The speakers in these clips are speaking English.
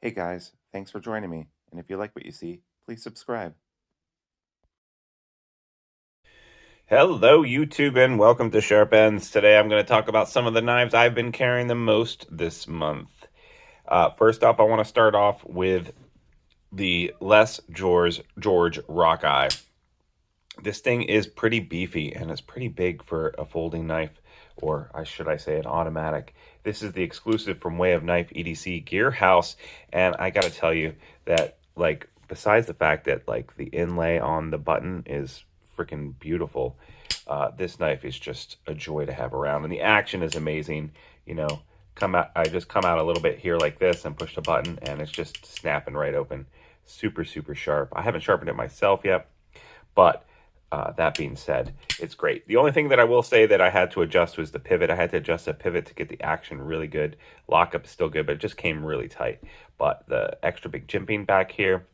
Hey guys, thanks for joining me, and if you like what you see, please subscribe. Hello, YouTube, and welcome to Sharp Ends. Today I'm going to talk about some of the knives I've been carrying the most this month. First off, I want to start off with the George Rockeye. This thing is pretty beefy, and it's pretty big for a folding knife, or should I say an automatic. This is the exclusive from Way of Knife EDC Gear House, and I got to tell you that, like, besides the fact that, like, the inlay on the button is freaking beautiful, this knife is just a joy to have around, and the action is amazing. You know, I just come out a little bit here like this and push the button, and it's just snapping right open. Super, super sharp. I haven't sharpened it myself yet, but that being said, it's great. The only thing that I will say that I had to adjust was the pivot. I had to adjust the pivot to get the action really good. Lockup is still good, but it just came really tight. But the extra big jimping back here,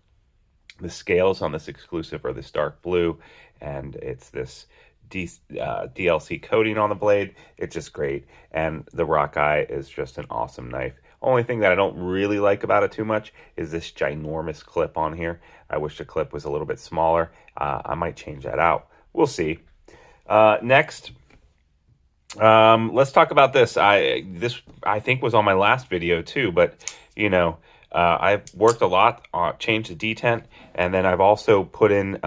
the scales on this exclusive are this dark blue, and it's this DLC coating on the blade. It's just great, and the Rockeye is just an awesome knife. Only thing that I don't really like about it too much is this ginormous clip on here. I wish the clip was a little bit smaller. I might change that out. We'll see. Next, let's talk about this. This I think was on my last video too, but you know, I've worked a lot on changed the detent, and then I've also put in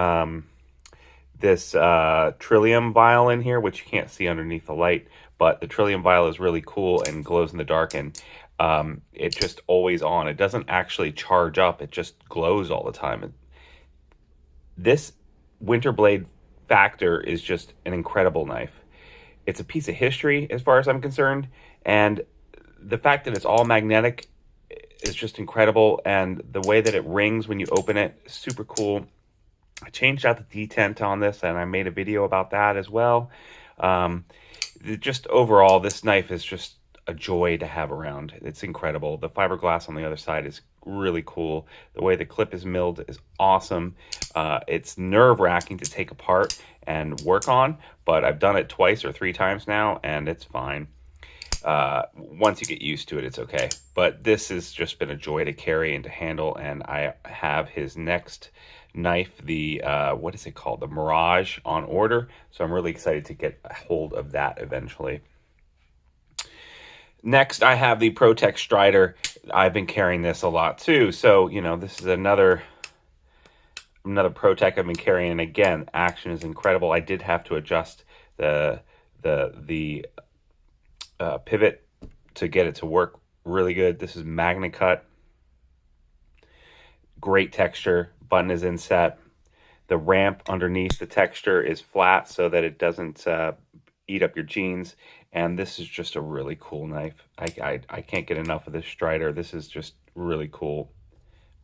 this Trillium vial in here, which you can't see underneath the light, but the Trillium vial is really cool and glows in the dark, and it's just always on. It doesn't actually charge up, it just glows all the time. This Winter Blade Factor is just an incredible knife. It's a piece of history as far as I'm concerned, and the fact that it's all magnetic is just incredible, and the way that it rings when you open it, super cool. I changed out the detent on this, and I made a video about that as well. Just overall, this knife is just a joy to have around. It's incredible. The fiberglass on the other side is really cool. The way the clip is milled is awesome. It's nerve-wracking to take apart and work on, but I've done it twice or 3 times now, and it's fine. Once you get used to it, it's okay. But this has just been a joy to carry and to handle, and I have his next knife, the what is it called, the Mirage, on order, so I'm really excited to get a hold of that eventually. Next, I have the ProTech Strider. I've been carrying this a lot too, so you know, this is another ProTech I've been carrying, and again, action is incredible. I did have to adjust the pivot to get it to work really good. This is Magna Cut. Great texture. Button is inset. The ramp underneath the texture is flat so that it doesn't eat up your jeans. And this is just a really cool knife. I can't get enough of this Strider. This is just really cool.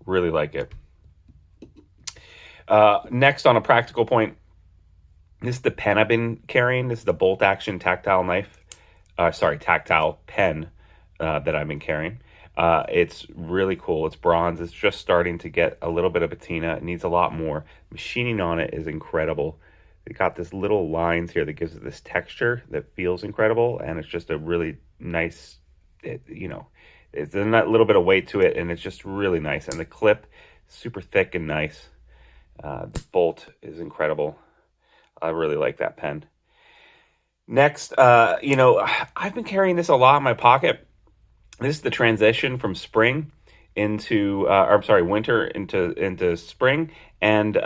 Really like it. Next, on a practical point, this is the pen I've been carrying. This is the bolt action tactile knife. Tactile pen that I've been carrying. It's really cool. It's bronze. It's just starting to get a little bit of patina. It needs a lot more. Machining on it is incredible. It got this little lines here that gives it this texture that feels incredible, and it's just a really nice, you know, it's a little bit of weight to it, and it's just really nice. And the clip, super thick and nice. The bolt is incredible. I really like that pen. Next, you know, I've been carrying this a lot in my pocket. This is the transition from spring into, winter into spring, and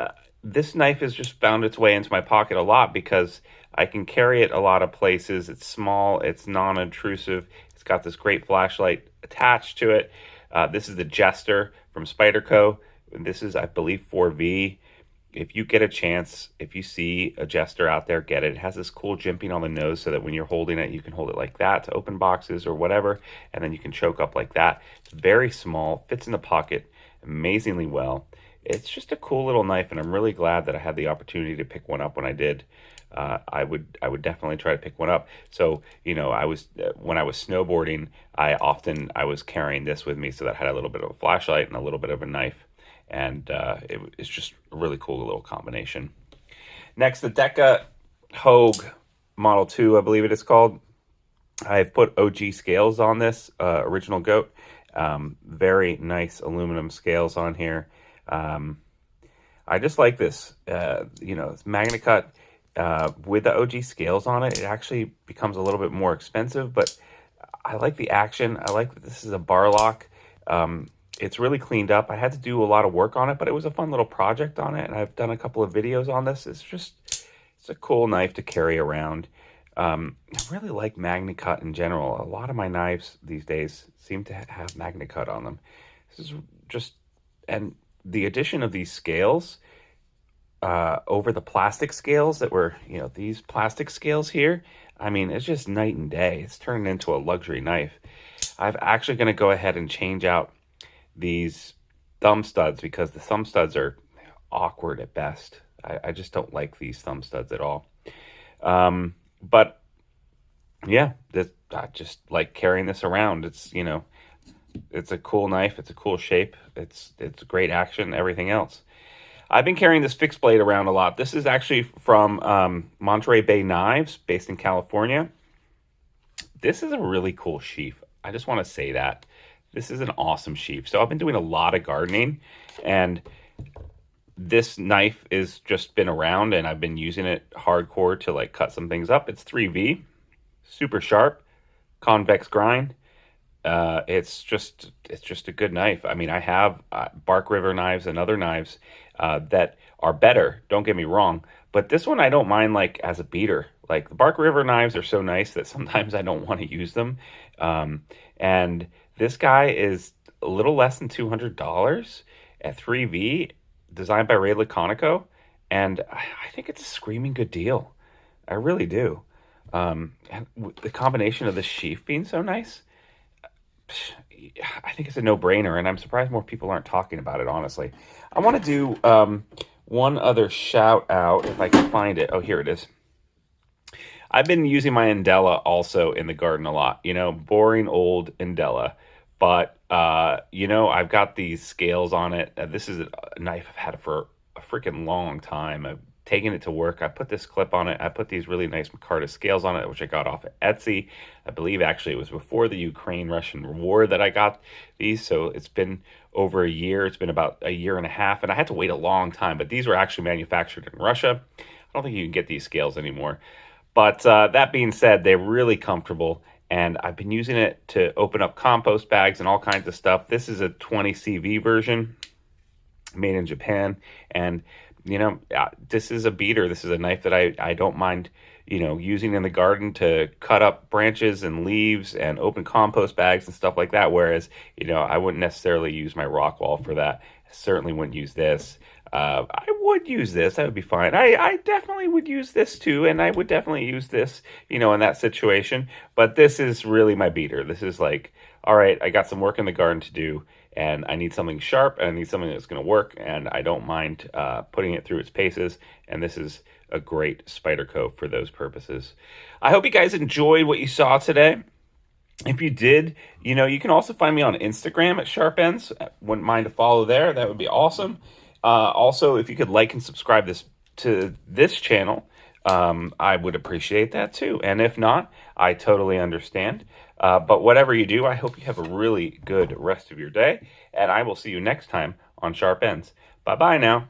this knife has just found its way into my pocket a lot because I can carry it a lot of places. It's small, it's non-intrusive, it's got this great flashlight attached to it. This is the Jester from Spyderco. This is, I believe, 4V. If you get a chance, if you see a Jester out there, get it. It has this cool jimping on the nose so that when you're holding it, you can hold it like that to open boxes or whatever, and then you can choke up like that. It's very small, fits in the pocket amazingly well. It's just a cool little knife, and I'm really glad that I had the opportunity to pick one up when I did. I would definitely try to pick one up. So, you know, when I was snowboarding, I was carrying this with me, so that I had a little bit of a flashlight and a little bit of a knife. And it's just a really cool little combination. Next, the Deca Hogue Model 2, I believe it is called. I've put OG scales on this, original goat. Very nice aluminum scales on here. I just like this. It's MagnaCut with the OG scales on it. It actually becomes a little bit more expensive, but I like the action. I like that this is a bar lock. It's really cleaned up. I had to do a lot of work on it, but it was a fun little project on it, and I've done a couple of videos on this. It's a cool knife to carry around. I really like MagnaCut in general. A lot of my knives these days seem to have MagnaCut on them. This is just, and the addition of these scales over the plastic scales that were, these plastic scales here, I mean, it's just night and day. It's turned into a luxury knife. I'm actually going to go ahead and change out these thumb studs because the thumb studs are awkward at best. I just don't like these thumb studs at all. But yeah, I just like carrying this around. It's a cool knife. It's a cool shape. It's great action, everything else. I've been carrying this fixed blade around a lot. This is actually from Monterey Bay Knives, based in California. This is a really cool sheath. I just want to say that. This is an awesome sheath. So I've been doing a lot of gardening, and this knife has just been around, and I've been using it hardcore to like cut some things up. It's 3V, super sharp, convex grind. It's just a good knife. I mean, I have Bark River knives and other knives that are better. Don't get me wrong, but this one I don't mind like as a beater. Like the Bark River knives are so nice that sometimes I don't want to use them. And this guy is a little less than $200 at 3V, designed by Ray Laconico, and I think it's a screaming good deal. I really do. And the combination of the sheath being so nice, I think it's a no-brainer, and I'm surprised more people aren't talking about it, honestly. I want to do one other shout-out, if I can find it. Oh, here it is. I've been using my Enderla also in the garden a lot. Boring old Enderla. But, I've got these scales on it. This is a knife I've had for a freaking long time. I've taken it to work. I put this clip on it. I put these really nice micarta scales on it, which I got off of Etsy. I believe actually it was before the Ukraine-Russian war that I got these. So it's been over a year. It's been about a year and a half. And I had to wait a long time. But these were actually manufactured in Russia. I don't think you can get these scales anymore. But that being said, they're really comfortable. And I've been using it to open up compost bags and all kinds of stuff. This is a 20 CV version made in Japan. And, this is a beater. This is a knife that I don't mind, using in the garden to cut up branches and leaves and open compost bags and stuff like that. Whereas, I wouldn't necessarily use my Rockwall for that. I certainly wouldn't use this. I would use this. That would be fine. I definitely would use this too, and I would definitely use this, in that situation. But this is really my beater. This is like, all right, I got some work in the garden to do, and I need something sharp, and I need something that's going to work, and I don't mind putting it through its paces, and this is a great Spyderco for those purposes. I hope you guys enjoyed what you saw today. If you did, you can also find me on Instagram at Sharp Ends. Wouldn't mind to follow there. That would be awesome. Also, if you could like and subscribe to this channel, I would appreciate that too. And if not, I totally understand. But whatever you do, I hope you have a really good rest of your day. And I will see you next time on Sharp Ends. Bye-bye now.